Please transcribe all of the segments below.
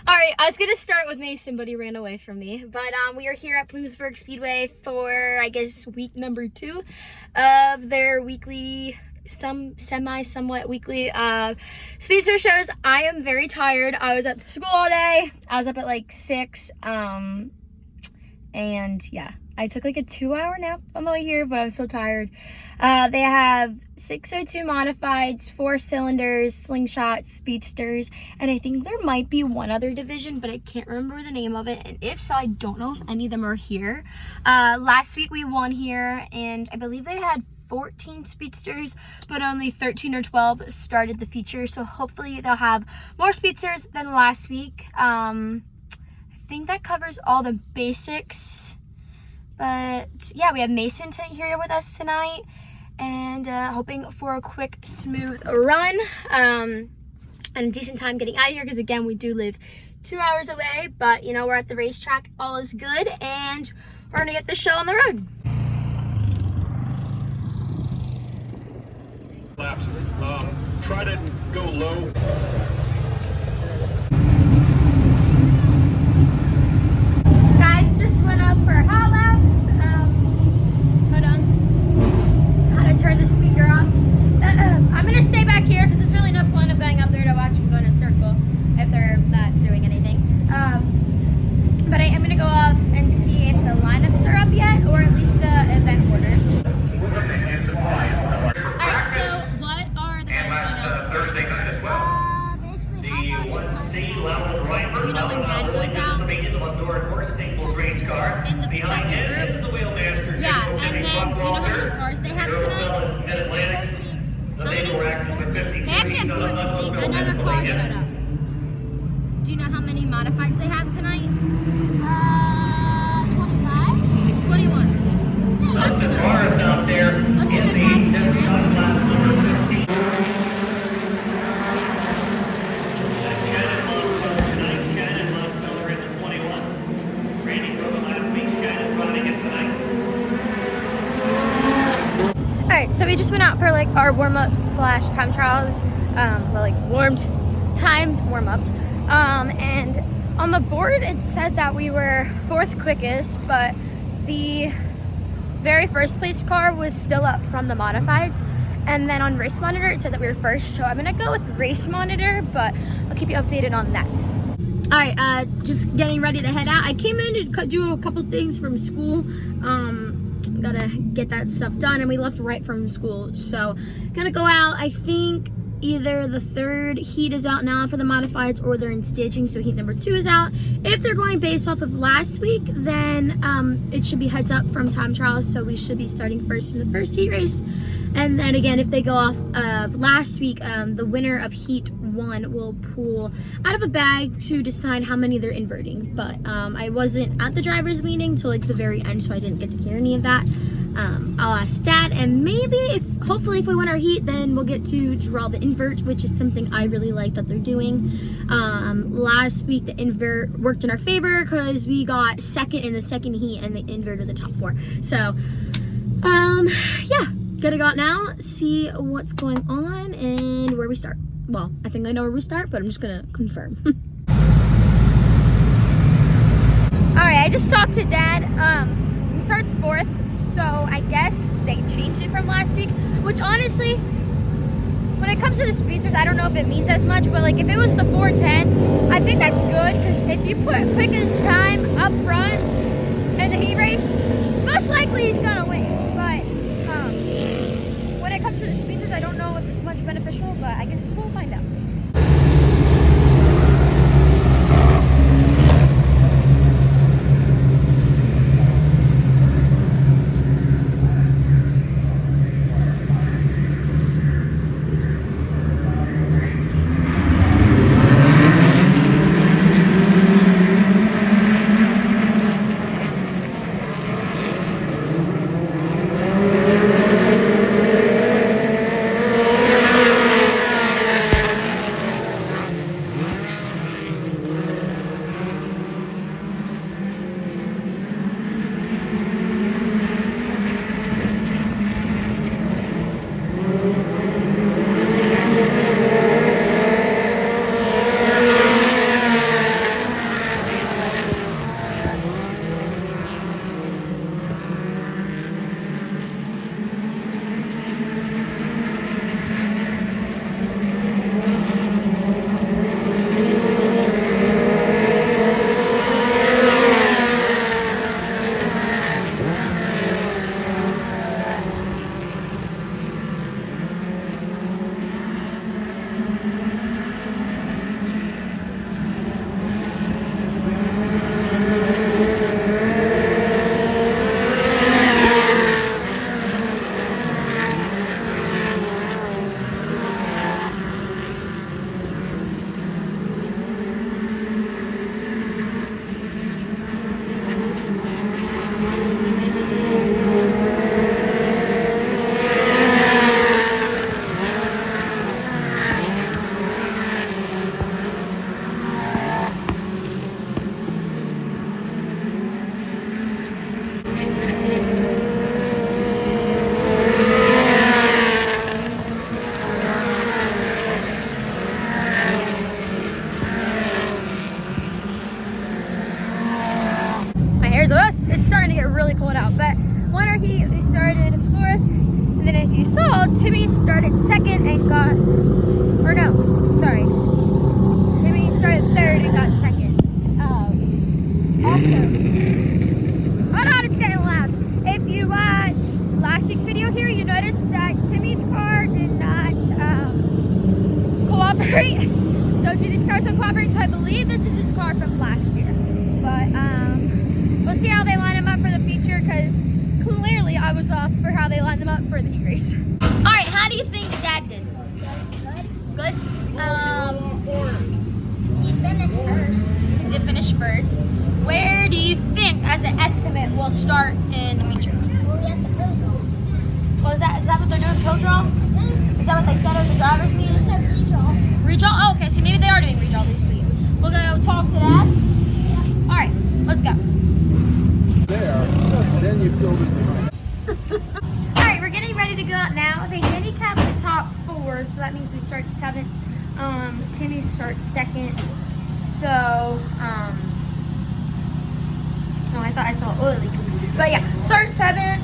All right, I was gonna start with Mason, but he ran away from me. But we are here at Bloomsburg Speedway for, I guess, week number 2 of their weekly, somewhat weekly speedster shows. I am very tired. I was at school all day. I was up at like 6, and yeah. I took like a 2-hour nap on the way here, but I'm so tired. They have 602 modifieds, 4 cylinders, slingshots, speedsters, and I think there might be one other division, but I can't remember the name of it. And if so, I don't know if any of them are here. Last week we won here, and I believe they had 14 speedsters, but only 13 or 12 started the feature. So hopefully they'll have more speedsters than last week. I think that covers all the basics. But yeah, we have Mason here with us tonight, and hoping for a quick, smooth run and a decent time getting out of here, because again, we do live 2 hours away. But you know, we're at the racetrack, all is good, and we're gonna get the show on the road. Laps. Try to go low. Guys, just went up for hot laps. Hold on. How to turn the speaker off. I'm gonna stay back here because there's really no point of going up there to watch them go in a circle if they're not doing anything. But I am gonna go up and see if the lineups are up yet, or at least the event order. Alright, so what are the guys going on? Thursday night as well. Basically, The 1C level driver. Do you know when Dad goes out? In the second group. Yeah, and then do you know how many cars they have tonight? 14. How many? 13. They actually have 14. Another car showed up. Do you know how many modifieds they have tonight? 25? 21. Lots of cars out there. Most of the time, Alright, so we just went out for like our warm-ups / time trials, timed warm-ups, and on the board it said that we were 4th quickest, but the very first place car was still up from the modifieds, and then on Race Monitor it said that we were 1st, so I'm gonna go with Race Monitor, but I'll keep you updated on that. Alright, just getting ready to head out. I came in to do a couple things from school. Gotta get that stuff done, and we left right from school, so gonna go out. I think either the 3rd heat is out now for the modifieds, or they're in staging, so heat number 2 is out. If they're going based off of last week, then it should be heads up from time trials, so we should be starting 1st in the 1st heat race. And then again, if they go off of last week, the winner of heat 1 will pull out of a bag to decide how many they're inverting. But I wasn't at the driver's meeting till like the very end, so I didn't get to hear any of that. I'll ask Dad, and maybe hopefully if we win our heat, then we'll get to draw the invert, which is something I really like that they're doing. Last week the invert worked in our favor because we got 2nd in the 2nd heat, and they inverted the top 4. So yeah, gotta go out now, see what's going on and where we start. Well, I think I know where we start, but I'm just gonna confirm. Alright, I just talked to Dad. He starts 4th, so I guess they changed it from last week, which honestly, when it comes to the speedsters, I don't know if it means as much, but like if it was the 410, I think that's good, because if you put quickest time up front in the heat race, most likely he's gonna win. But when it comes to the speedsters, I don't know if it's much beneficial, but I guess we'll find out. get really cold out. But winter heat, we started 4th, and then if you saw, Timmy started 2nd and got, or no, sorry, Timmy started 3rd and got 2nd. Also, hold on, it's getting loud. If you watched last week's video here, you noticed that Timmy's car did not cooperate. So these cars don't cooperate, so I believe this is his car from last year. But we'll see how they line him up for the feature, because clearly I was off for how they lined them up for the heat race. Alright, how do you think Dad did? Good? He finished first. He did finish first. Where do you think, as an estimate, we'll start in the feature? Well, we have the pill draw. Well, is that what they're doing, pill draw? I think Is that what they said at the driver's meeting? it's a redraw. Redraw? Oh, okay, so maybe they are doing redraw this week. We'll go talk to Dad. Yeah. Alright, let's go. There, then you fill in the Alright, we're getting ready to go out now. They handicapped the top 4, so that means we start 7th. Timmy starts 2nd. So, oh, I thought I saw oil leak. But yeah, start 7th.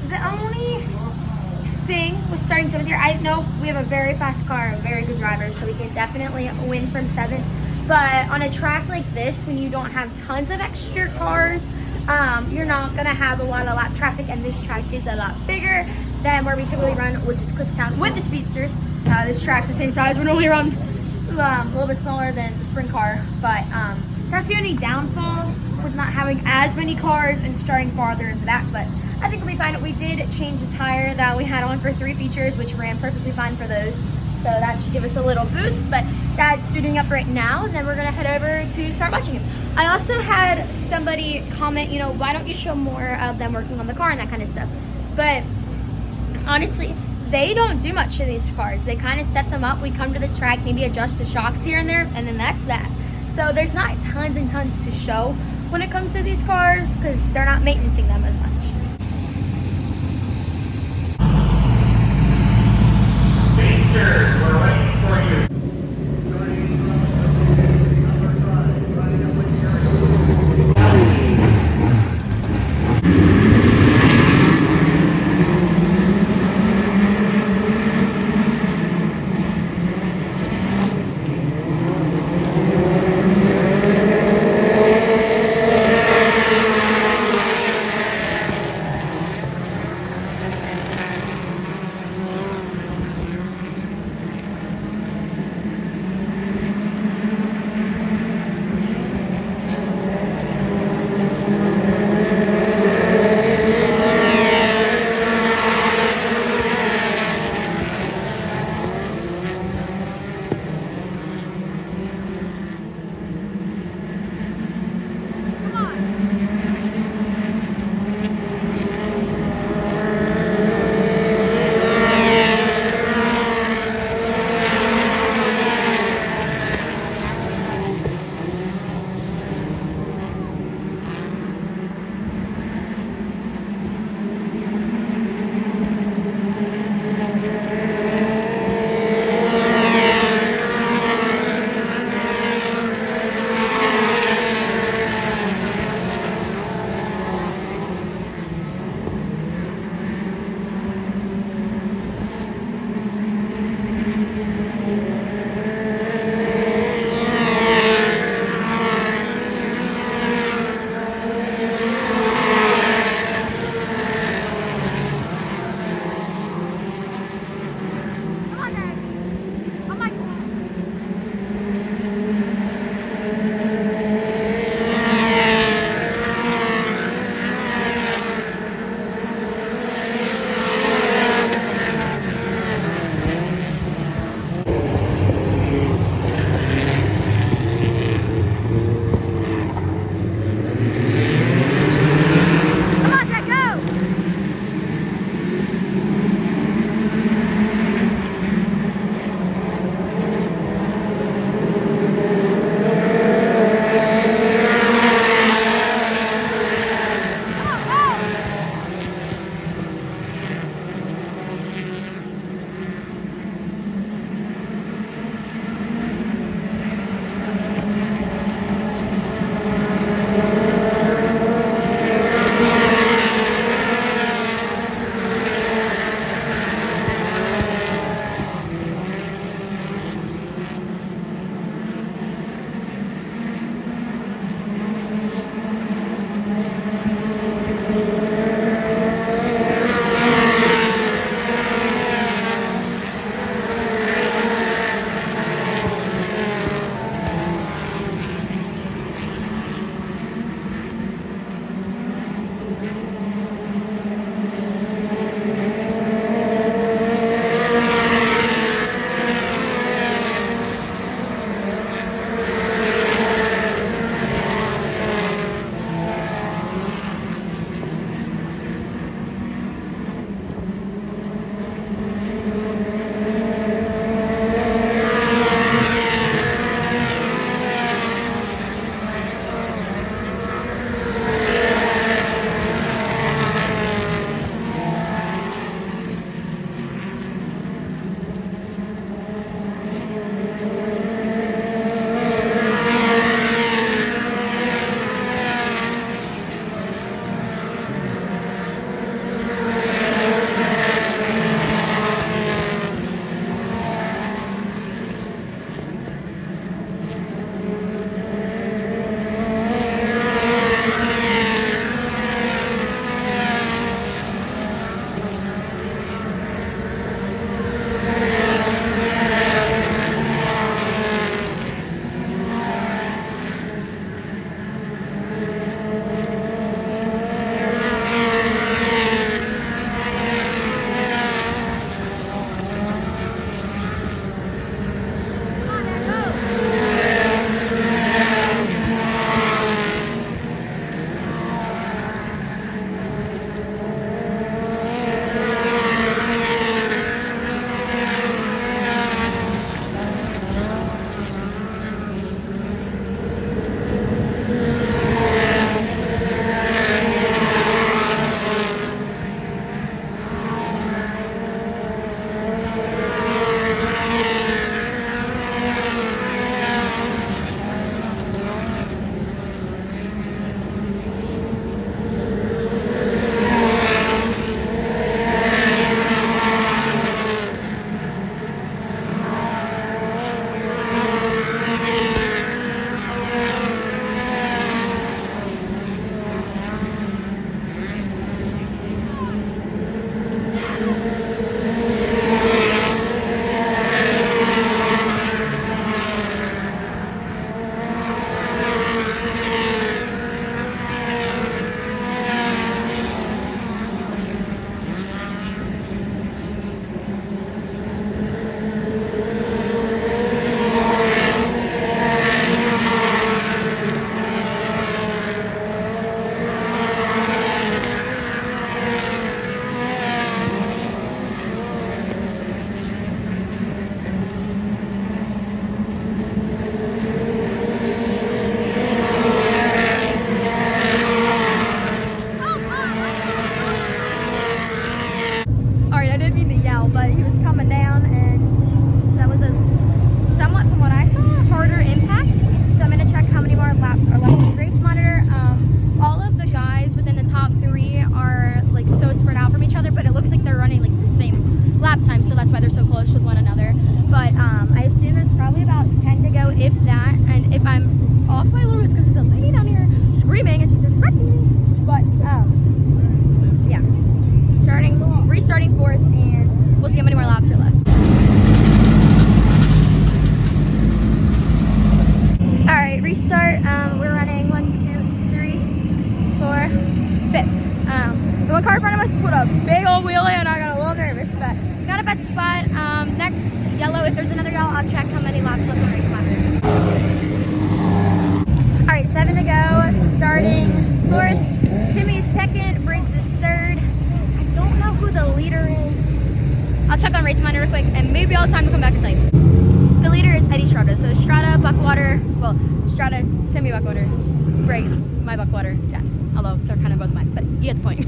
The only thing with starting 7th here, I know we have a very fast car, a very good driver, so we can definitely win from 7th. But on a track like this, when you don't have tons of extra cars, you're not gonna have a lot of lap traffic, and this track is a lot bigger than where we typically run, which is Kutztown with the speedsters. This track's the same size. We normally run a little bit smaller than the sprint car, but that's the only downfall with not having as many cars and starting farther in the back. But I think we'll be fine. We did change the tire that we had on for 3 features, which ran perfectly fine for those. So that should give us a little boost. But Dad's suiting up right now, and then we're gonna head over to start watching him. I also had somebody comment, you know, why don't you show more of them working on the car and that kind of stuff. But honestly, they don't do much to these cars. They kind of set them up. We come to the track, maybe adjust the shocks here and there, and then that's that. So there's not tons and tons to show when it comes to these cars, because they're not maintaining them as much. Speedsters, we're waiting for you. I'm off by a little bit, because there's a lady down here screaming and she's distracting me. But yeah, restarting fourth, and we'll see how many more laps are left. All right, restart. We're running 1, 2, 3, 4, 5th. The one car in front of us put a big old wheelie, and I got a little nervous, but not a bad spot. Next yellow, if there's another yellow, I'll check how many laps left on race monitor. All right, 7 to go, starting 4th. Timmy's 2nd, Briggs is 3rd. I don't know who the leader is. I'll check on race monitor real quick, and maybe I'll have time to come back and tell you. The leader is Eddie Strada. So Strada, Buckwalter, well, Strada, Timmy Buckwalter, Briggs, my Buckwalter, dad. Although they're kind of both mine, but you get the point.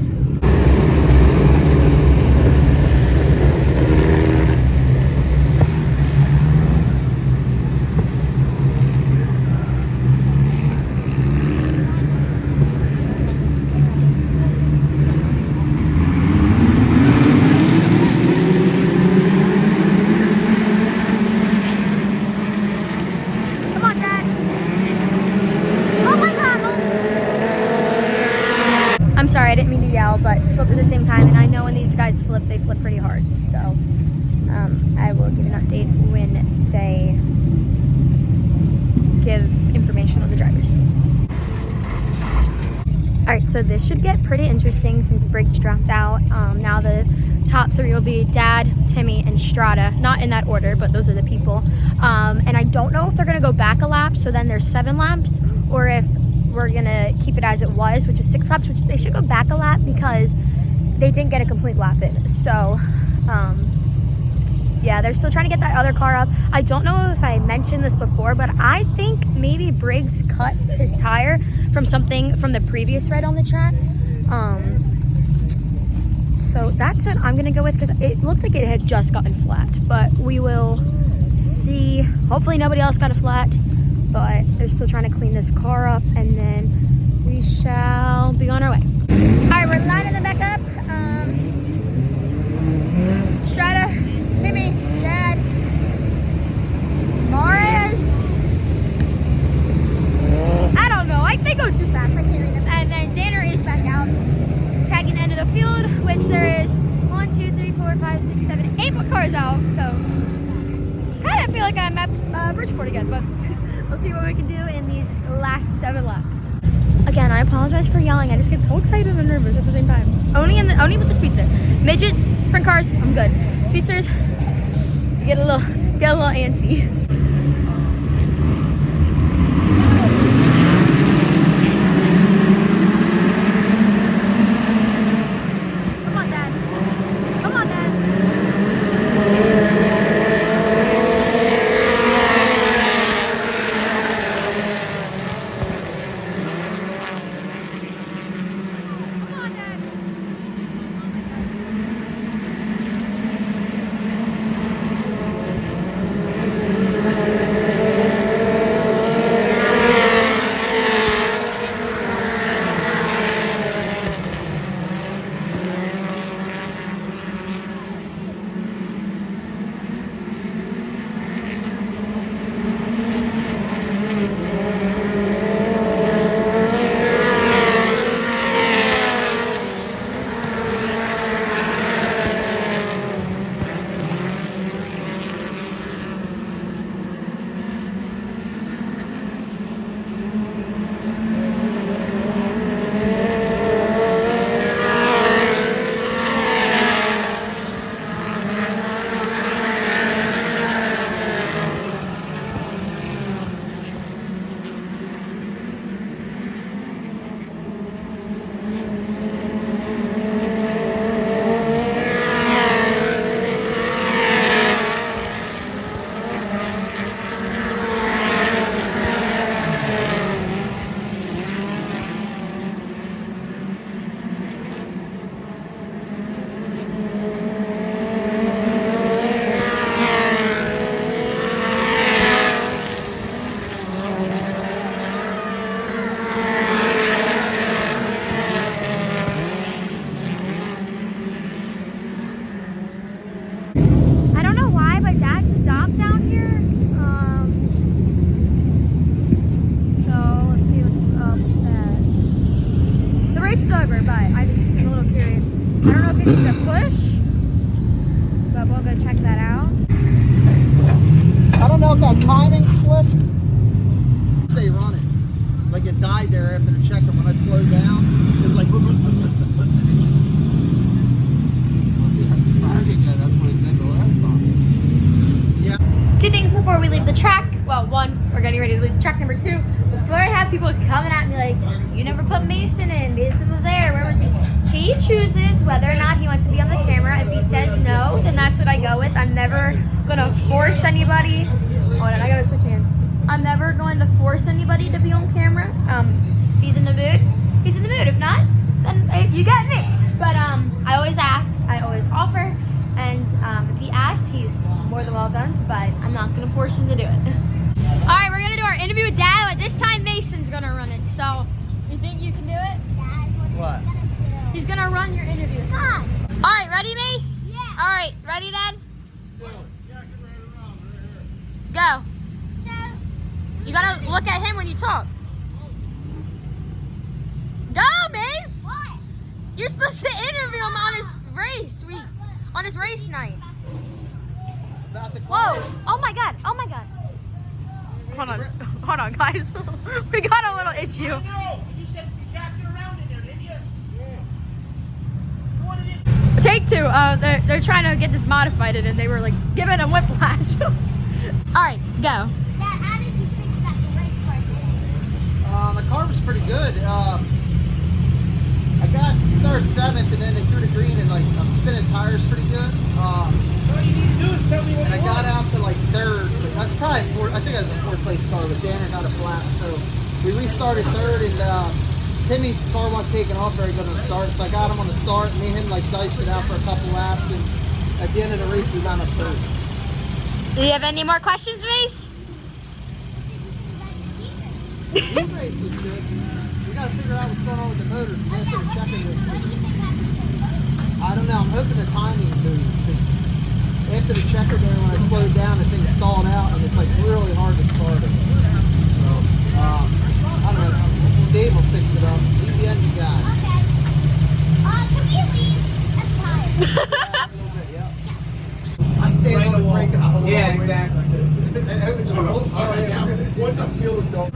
Sorry, I didn't mean to yell, but to flip at the same time, and I know when these guys flip, they flip pretty hard, so I will give an update when they give information on the drivers. Alright, so this should get pretty interesting since Briggs dropped out. Now the top 3 will be Dad, Timmy, and Strada. Not in that order, but those are the people. And I don't know if they're going to go back a lap, so then there's 7 laps, or if we're gonna keep it as it was, which is 6 laps, which they should go back a lap because they didn't get a complete lap in. So yeah, they're still trying to get that other car up. I don't know if I mentioned this before, but I think maybe Briggs cut his tire from something from the previous ride on the track. So that's what I'm gonna go with, because it looked like it had just gotten flat, but we will see. Hopefully nobody else got a flat, but they're still trying to clean this car up, and then we shall be on our way. All right, we're lining them back up. Strada, Timmy, Dad, Mares. I don't know. They go too fast. I can't read them. And then Danner is back out, tagging the end of the field, which there is 1, 2, 3, 4, 5, 6, 7, 8 more cars out. So kind of feel like I'm at Bridgeport again, but we'll see what we can do in these last 7 laps. Again, I apologize for yelling. I just get so excited and nervous at the same time. Only with the speedster. Midgets, sprint cars, I'm good. Speedsters, get a little antsy. Come on, Dad. Come on, Dad. needs a push, but we'll go check that out. I don't know if that timing slip. Stay running. Like it died there after the checker. When I slowed down, it was like. That's what it did the last time. Yeah. Two things before we leave the track. Well, one, we're getting ready to leave the track. Number two, before I have people coming at me like, you never put Mason in. Mason was there. Where was he? He chooses whether or not he wants to be on the camera. If he says no, then that's what I go with. I'm never gonna force anybody. Hold on, I gotta switch hands. I'm never going to force anybody to be on camera. If he's in the mood, he's in the mood. If not, then you get me. But I always ask, I always offer, and if he asks, he's more than welcome. But I'm not gonna force him to do it. All right, we're gonna do our interview with Dad. But this time, Mason's gonna run it. So, you think you can do it? What? He's gonna run your interview. Come on. All right, ready, Mace? Yeah. All right, ready then? Let's do it. Go. So, You gotta look at him when you talk. Go, Mace! what? You're supposed to interview him on his race week, on his race night. About the car. Whoa! Oh my God! Oh my God! Hold on, guys. We got a little issue. No, you said you jacked it around in there, didn't you? Yeah. You wanted it. Take two. They're trying to get this modified, and they were like giving him whiplash. All right, go. Dad, how did you think about the race car today? The car was pretty good. I got started 7th, and then they threw the green, and like I'm spinning tires pretty good. All you need to do is tell me what And I you got want. out to like 3rd. But that's probably 4th. I think I was a 4th place car, but Danner got a flat, so we restarted 3rd, and Timmy's car wasn't taking off very good on the start, so I got him on the start. Me and him like diced it out for a couple laps, and at the end of the race, we wound up 3rd. Do you have any more questions, Mace? The heat race was good. We got to figure out what's going on with the motor. We have to check it. What do you think happened today? I don't know. I'm hoping the timing moves because after the checker there, when I slowed down, the thing stalled out, and it's like really hard to start it. So I don't know. Dave will fix it up. He's the engine guy. Okay. Can we leave? I'm tired. Yeah, a little bit, yeah. I stayed on the brake and hold Yeah, on. exactly. And I would just hold on. Once I feel the dog.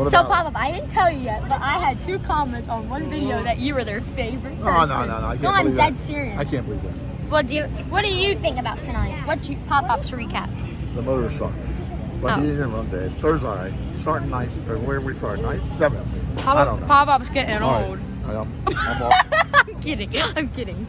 So, Pop-Up, I didn't tell you yet, but I had 2 comments on one video that you were their favorite person. No, I can't No, I'm believe dead that. serious. I can't believe that. What do you think about tonight? What's your Pop-Up's recap? The motor sucked. But Oh. he didn't run bad. Third's all right. Starting 9th, or where we started, 9th? 7th. I don't know. Pop-Up's getting All old. right. I'm off. I'm kidding.